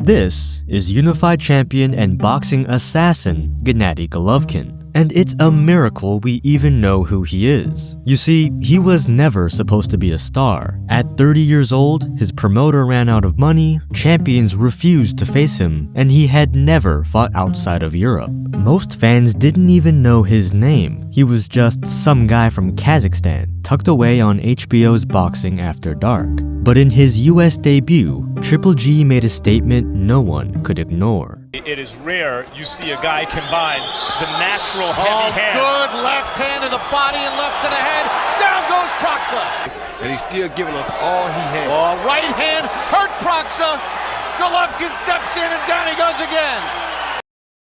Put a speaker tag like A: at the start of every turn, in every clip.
A: This is unified champion and boxing assassin Gennady Golovkin. And it's a miracle we even know who he is. You see, he was never supposed to be a star. At 30 years old, his promoter ran out of money, champions refused to face him, and he had never fought outside of Europe. Most fans didn't even know his name. He was just some guy from Kazakhstan, tucked away on HBO's Boxing After Dark. But in his US debut, Triple G made a statement no one could ignore.
B: It is rare you see a guy combine the natural heavy hand.
C: Good left hand to the body and left to the head. Down goes Proxa.
D: And he's still giving us all he has.
C: Right hand hurt Proxa. Golovkin steps in and down he goes again.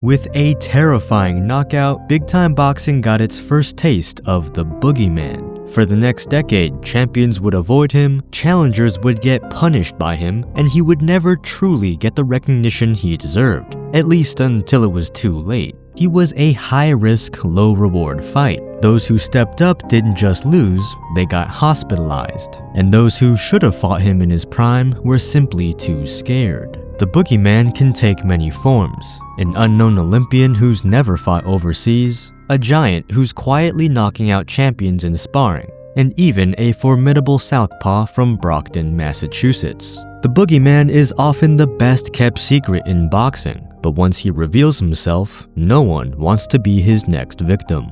A: With a terrifying knockout, big-time boxing got its first taste of the boogeyman. For the next decade, champions would avoid him, challengers would get punished by him, and he would never truly get the recognition he deserved, at least until it was too late. He was a high-risk, low-reward fight. Those who stepped up didn't just lose, they got hospitalized. And those who should have fought him in his prime were simply too scared. The boogeyman can take many forms. An unknown Olympian who's never fought overseas, a giant who's quietly knocking out champions in sparring, and even a formidable southpaw from Brockton, Massachusetts. The boogeyman is often the best-kept secret in boxing, but once he reveals himself, no one wants to be his next victim.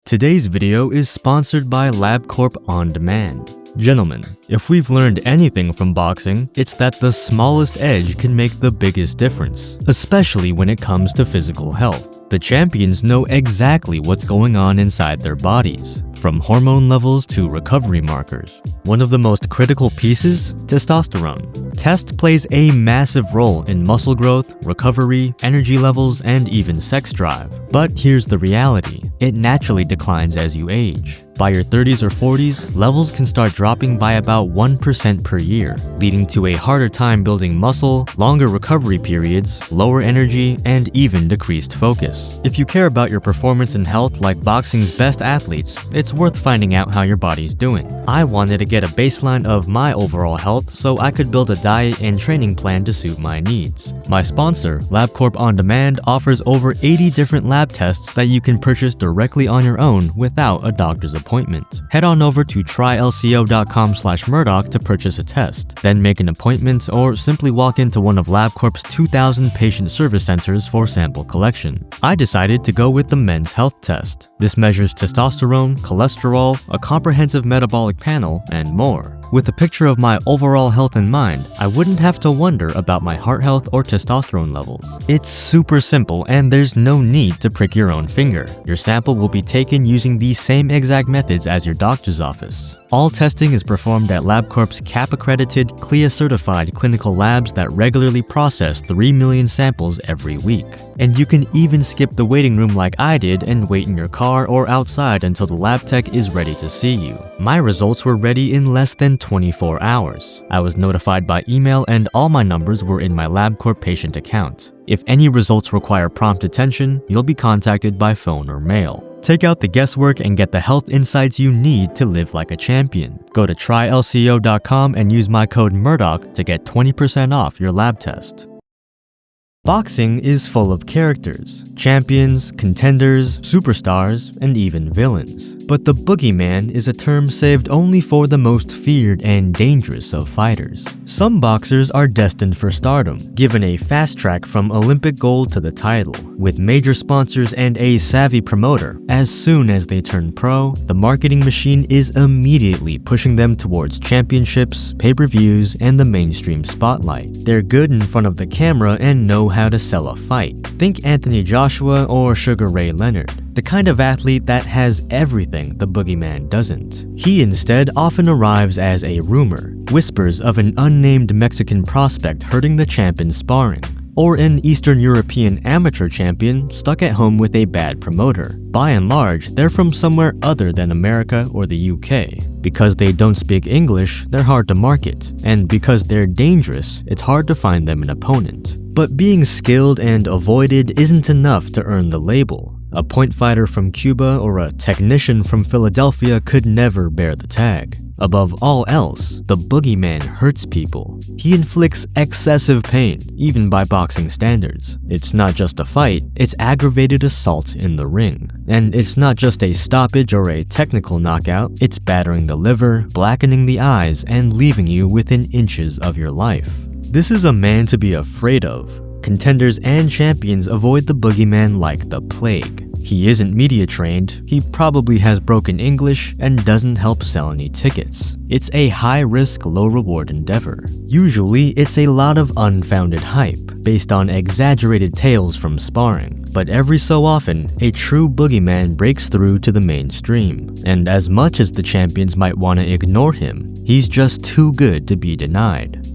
A: Today's video is sponsored by LabCorp On Demand. Gentlemen, if we've learned anything from boxing, it's that the smallest edge can make the biggest difference, especially when it comes to physical health. The champions know exactly what's going on inside their bodies, from hormone levels to recovery markers. One of the most critical pieces? Testosterone. Test plays a massive role in muscle growth, recovery, energy levels, and even sex drive. But here's the reality. It naturally declines as you age. By your 30s or 40s, levels can start dropping by about 1% per year, leading to a harder time building muscle, longer recovery periods, lower energy, and even decreased focus. If you care about your performance and health like boxing's best athletes, it's worth finding out how your body's doing. I wanted to get a baseline of my overall health so I could build a diet and training plan to suit my needs. My sponsor, LabCorp On Demand, offers over 80 different lab tests that you can purchase directly on your own without a doctor's appointment. Head on over to trylco.com/Murdoch to purchase a test, then make an appointment or simply walk into one of LabCorp's 2,000 patient service centers for sample collection. I decided to go with the men's health test. This measures testosterone, cholesterol, a comprehensive metabolic panel, and more. With a picture of my overall health in mind, I wouldn't have to wonder about my heart health or testosterone levels. It's super simple and there's no need to prick your own finger. Your sample will be taken using the same exact methods as your doctor's office. All testing is performed at LabCorp's CAP-accredited, CLIA-certified clinical labs that regularly process 3 million samples every week. And you can even skip the waiting room like I did and wait in your car or outside until the lab tech is ready to see you. My results were ready in less than 24 hours. I was notified by email and all my numbers were in my LabCorp patient account. If any results require prompt attention, you'll be contacted by phone or mail. Take out the guesswork and get the health insights you need to live like a champion. Go to trylco.com and use my code Murdoch to get 20% off your lab test. Boxing is full of characters, champions, contenders, superstars, and even villains. But the boogeyman is a term saved only for the most feared and dangerous of fighters. Some boxers are destined for stardom, given a fast track from Olympic gold to the title. With major sponsors and a savvy promoter, as soon as they turn pro, the marketing machine is immediately pushing them towards championships, pay-per-views, and the mainstream spotlight. They're good in front of the camera and know how to sell a fight. Think Anthony Joshua or Sugar Ray Leonard, the kind of athlete that has everything the boogeyman doesn't. He instead often arrives as a rumor, whispers of an unnamed Mexican prospect hurting the champ in sparring, or an Eastern European amateur champion stuck at home with a bad promoter. By and large, they're from somewhere other than America or the UK. Because they don't speak English, they're hard to market, and because they're dangerous, it's hard to find them an opponent. But being skilled and avoided isn't enough to earn the label. A point fighter from Cuba or a technician from Philadelphia could never bear the tag. Above all else, the boogeyman hurts people. He inflicts excessive pain, even by boxing standards. It's not just a fight, it's aggravated assault in the ring. And it's not just a stoppage or a technical knockout, it's battering the liver, blackening the eyes, and leaving you within inches of your life. This is a man to be afraid of. Contenders and champions avoid the boogeyman like the plague. He isn't media trained, he probably has broken English, and doesn't help sell any tickets. It's a high-risk, low-reward endeavor. Usually, it's a lot of unfounded hype, based on exaggerated tales from sparring. But every so often, a true boogeyman breaks through to the mainstream. And as much as the champions might want to ignore him, he's just too good to be denied.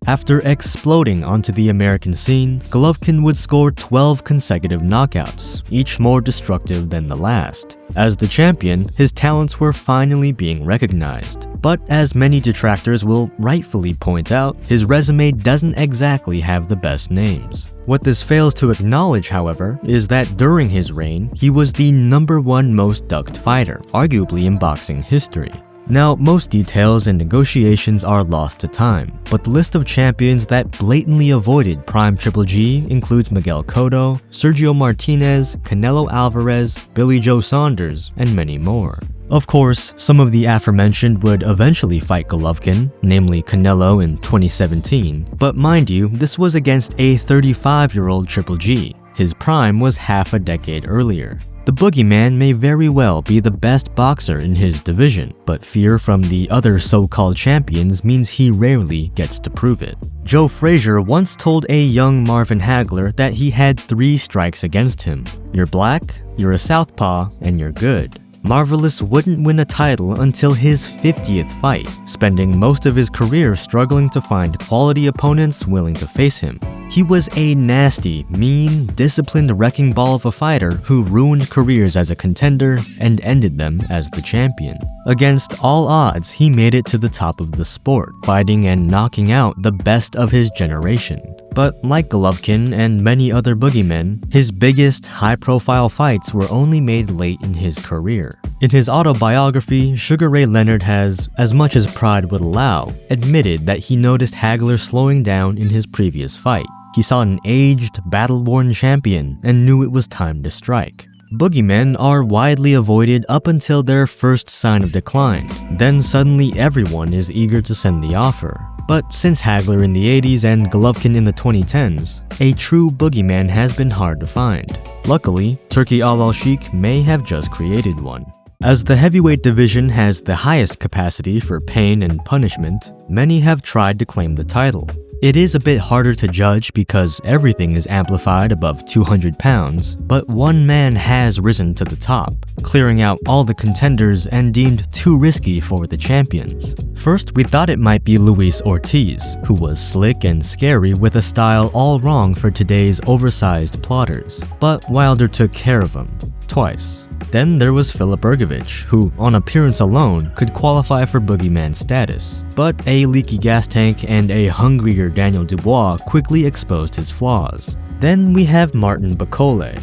A: After exploding onto the American scene, Golovkin would score 12 consecutive knockouts, each more destructive than the last. As the champion, his talents were finally being recognized. But as many detractors will rightfully point out, his resume doesn't exactly have the best names. What this fails to acknowledge, however, is that during his reign, he was the #1 most ducked fighter, arguably in boxing history. Now, most details and negotiations are lost to time, but the list of champions that blatantly avoided prime Triple G includes Miguel Cotto, Sergio Martinez, Canelo Alvarez, Billy Joe Saunders, and many more. Of course, some of the aforementioned would eventually fight Golovkin, namely Canelo in 2017, but mind you, this was against a 35-year-old Triple G. His prime was half a decade earlier. The boogeyman may very well be the best boxer in his division, but fear from the other so-called champions means he rarely gets to prove it. Joe Frazier once told a young Marvin Hagler that he had 3 strikes against him. You're black, you're a southpaw, and you're good. Marvelous wouldn't win a title until his 50th fight, spending most of his career struggling to find quality opponents willing to face him. He was a nasty, mean, disciplined wrecking ball of a fighter who ruined careers as a contender and ended them as the champion. Against all odds, he made it to the top of the sport, fighting and knocking out the best of his generation. But like Golovkin and many other boogeymen, his biggest, high-profile fights were only made late in his career. In his autobiography, Sugar Ray Leonard has, as much as pride would allow, admitted that he noticed Haggler slowing down in his previous fight. He saw an aged, battle-worn champion and knew it was time to strike. Boogeymen are widely avoided up until their first sign of decline. Then suddenly everyone is eager to send the offer. But since Haggler in the 80s and Golovkin in the 2010s, a true boogeyman has been hard to find. Luckily, Turki Al-Sheikh may have just created one. As the heavyweight division has the highest capacity for pain and punishment, many have tried to claim the title. It is a bit harder to judge because everything is amplified above 200 pounds, but one man has risen to the top, clearing out all the contenders and deemed too risky for the champions. First, we thought it might be Luis Ortiz, who was slick and scary with a style all wrong for today's oversized plotters, but Wilder took care of him, twice. Then there was Filip Ergovic, who, on appearance alone, could qualify for boogeyman status. But a leaky gas tank and a hungrier Daniel Dubois quickly exposed his flaws. Then we have Martin Bakole.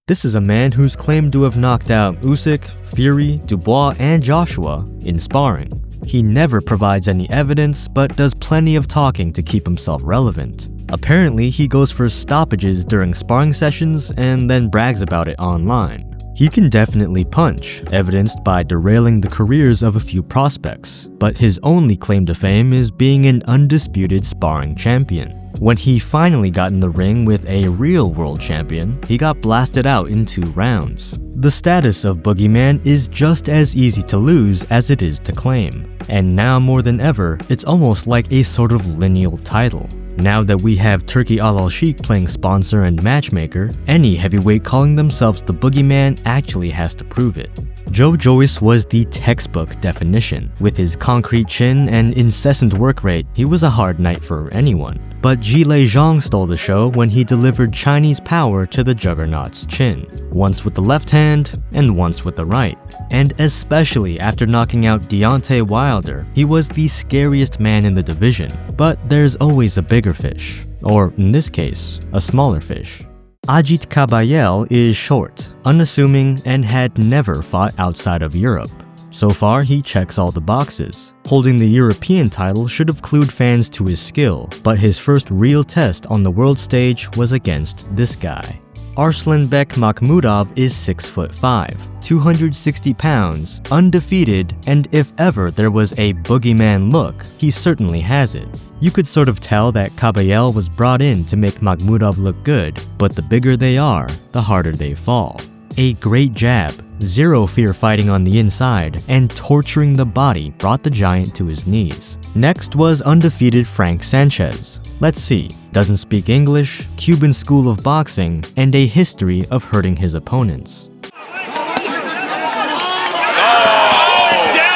A: This is a man who's claimed to have knocked out Usyk, Fury, Dubois, and Joshua in sparring. He never provides any evidence, but does plenty of talking to keep himself relevant. Apparently, he goes for stoppages during sparring sessions and then brags about it online. He can definitely punch, evidenced by derailing the careers of a few prospects, but his only claim to fame is being an undisputed sparring champion. When he finally got in the ring with a real world champion, he got blasted out in 2 rounds. The status of boogeyman is just as easy to lose as it is to claim, and now more than ever, it's almost like a sort of lineal title. Now that we have Turki Al-Sheikh playing sponsor and matchmaker, any heavyweight calling themselves the boogeyman actually has to prove it. Joe Joyce was the textbook definition. With his concrete chin and incessant work rate, he was a hard night for anyone. But Zhilei Zhang stole the show when he delivered Chinese power to the juggernaut's chin, once with the left hand and once with the right. And especially after knocking out Deontay Wilder, he was the scariest man in the division. But there's always a bigger fish, or in this case, a smaller fish. Ajit Kabayel is short, unassuming, and had never fought outside of Europe. So far, he checks all the boxes. Holding the European title should have clued fans to his skill, but his first real test on the world stage was against this guy. Arslanbek Makhmudov is 6'5", 260 pounds, undefeated, and if ever there was a boogeyman look, he certainly has it. You could sort of tell that Kabayel was brought in to make Makhmudov look good, but the bigger they are, the harder they fall. A great jab, zero fear fighting on the inside, and torturing the body brought the giant to his knees. Next was undefeated Frank Sanchez. Let's see, doesn't speak English, Cuban school of boxing, and a history of hurting his opponents.
B: Down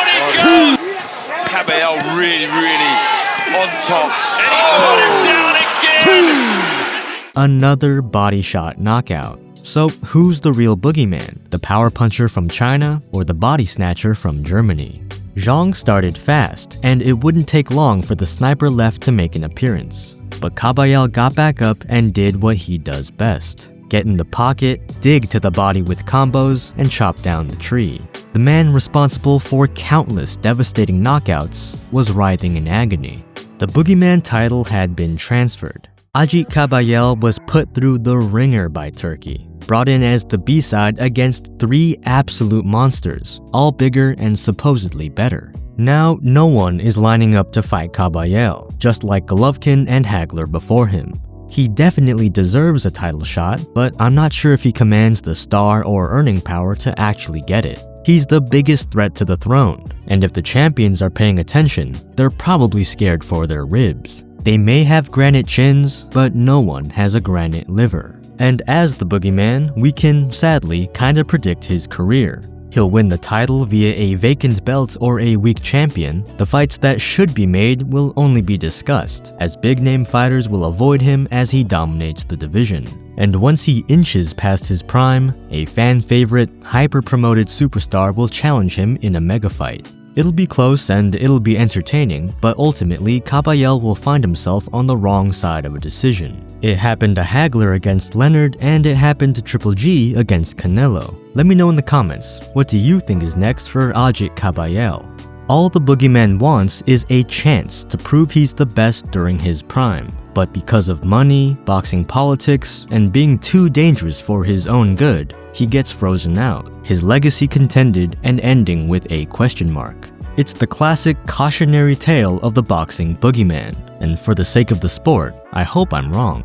B: it goes!
C: Cabell really on top.
B: And he's put him down again!
A: Another body shot knockout. So who's the real boogeyman? The power puncher from China or the body snatcher from Germany? Zhang started fast, and it wouldn't take long for the sniper left to make an appearance. But Kabayel got back up and did what he does best. Get in the pocket, dig to the body with combos, and chop down the tree. The man responsible for countless devastating knockouts was writhing in agony. The boogeyman title had been transferred. Ajit Kabayel was put through the ringer by Turki, brought in as the B-side against 3 absolute monsters, all bigger and supposedly better. Now, no one is lining up to fight Kabayel, just like Golovkin and Haggler before him. He definitely deserves a title shot, but I'm not sure if he commands the star or earning power to actually get it. He's the biggest threat to the throne, and if the champions are paying attention, they're probably scared for their ribs. They may have granite chins, but no one has a granite liver. And as the boogeyman, we can, sadly, kinda predict his career. He'll win the title via a vacant belt or a weak champion. The fights that should be made will only be discussed, as big-name fighters will avoid him as he dominates the division. And once he inches past his prime, a fan-favorite, hyper-promoted superstar will challenge him in a mega fight. It'll be close and it'll be entertaining, but ultimately Kabayel will find himself on the wrong side of a decision. It happened to Haggler against Leonard, and it happened to Triple G against Canelo. Let me know in the comments, what do you think is next for Ajit Kabayel? All the boogeyman wants is a chance to prove he's the best during his prime. But because of money, boxing politics, and being too dangerous for his own good, he gets frozen out, his legacy contended and ending with a question mark. It's the classic cautionary tale of the boxing boogeyman, and for the sake of the sport, I hope I'm wrong.